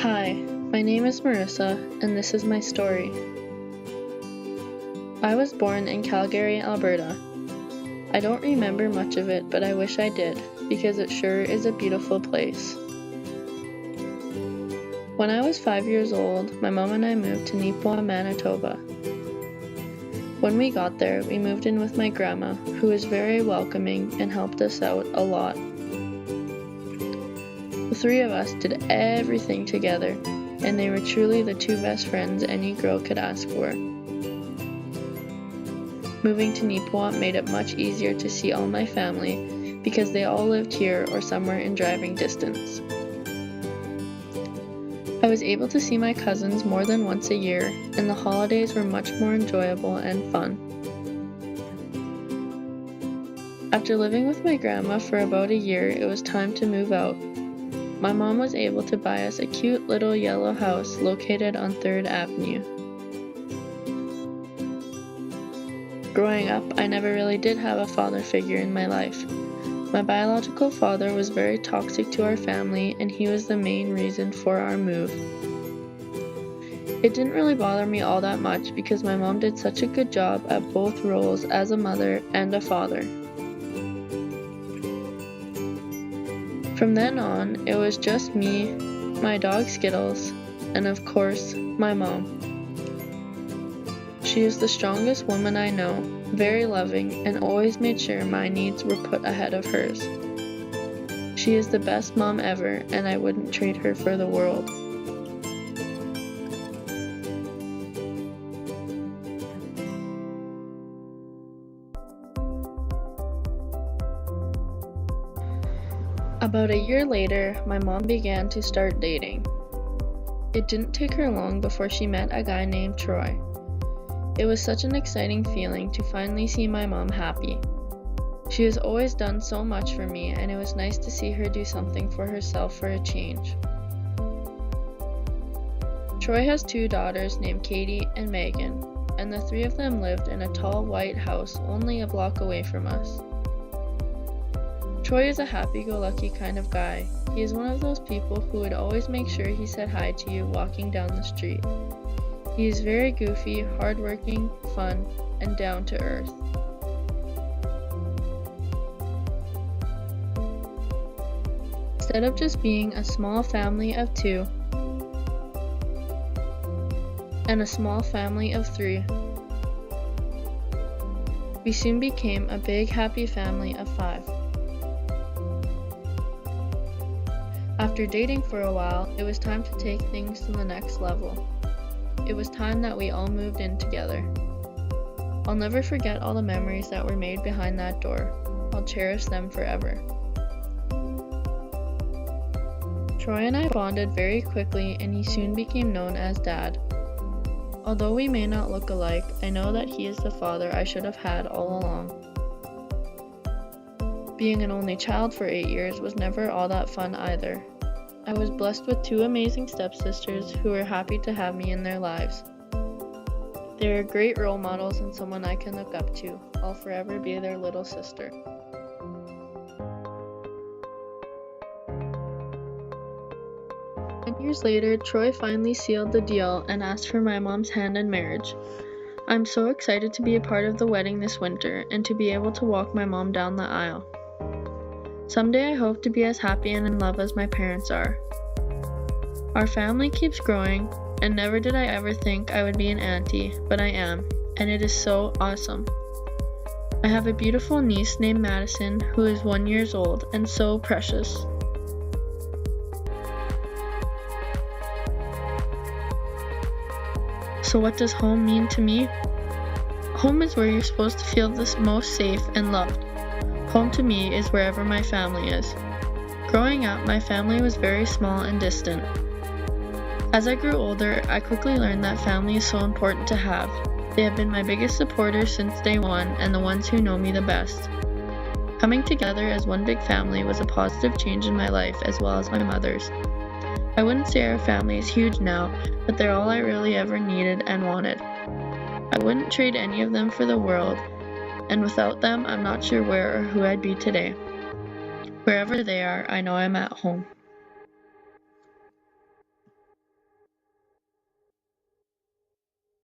Hi, my name is Marissa, and this is my story. I was born in Calgary, Alberta. I don't remember much of it, but I wish I did, because it sure is a beautiful place. When I was 5 years old, my mom and I moved to Nipawin, Manitoba. When we got there, we moved in with my grandma, who was very welcoming and helped us out a lot. The three of us did everything together, and they were truly the two best friends any girl could ask for. Moving to Nipawin made it much easier to see all my family because they all lived here or somewhere in driving distance. I was able to see my cousins more than once a year, and the holidays were much more enjoyable and fun. After living with my grandma for about a year, it was time to move out. My mom was able to buy us a cute little yellow house located on 3rd Avenue. Growing up, I never really did have a father figure in my life. My biological father was very toxic to our family, and he was the main reason for our move. It didn't really bother me all that much because my mom did such a good job at both roles as a mother and a father. From then on, it was just me, my dog Skittles, and of course, my mom. She is the strongest woman I know, very loving, and always made sure my needs were put ahead of hers. She is the best mom ever, and I wouldn't trade her for the world. About a year later, my mom began to start dating. It didn't take her long before she met a guy named Troy. It was such an exciting feeling to finally see my mom happy. She has always done so much for me, and it was nice to see her do something for herself for a change. Troy has 2 daughters named Katie and Megan, and the 3 of them lived in a tall white house only a block away from us. Troy is a happy-go-lucky kind of guy. He is one of those people who would always make sure he said hi to you walking down the street. He is very goofy, hardworking, fun, and down to earth. Instead of just being a small family of 2 and a small family of 3, we soon became a big happy family of 5. After dating for a while, it was time to take things to the next level. It was time that we all moved in together. I'll never forget all the memories that were made behind that door. I'll cherish them forever. Troy and I bonded very quickly, and he soon became known as Dad. Although we may not look alike, I know that he is the father I should have had all along. Being an only child for 8 years was never all that fun either. I was blessed with 2 amazing stepsisters who were happy to have me in their lives. They are great role models and someone I can look up to. I'll forever be their little sister. Years later, Troy finally sealed the deal and asked for my mom's hand in marriage. I'm so excited to be a part of the wedding this winter and to be able to walk my mom down the aisle. Someday I hope to be as happy and in love as my parents are. Our family keeps growing, and never did I ever think I would be an auntie, but I am, and it is so awesome. I have a beautiful niece named Madison who is 1 year old and so precious. So what does home mean to me? Home is where you're supposed to feel the most safe and loved. Home to me is wherever my family is. Growing up, my family was very small and distant. As I grew older, I quickly learned that family is so important to have. They have been my biggest supporters since day one and the ones who know me the best. Coming together as one big family was a positive change in my life as well as my mother's. I wouldn't say our family is huge now, but they're all I really ever needed and wanted. I wouldn't trade any of them for the world, and without them, I'm not sure where or who I'd be today. Wherever they are, I know I'm at home.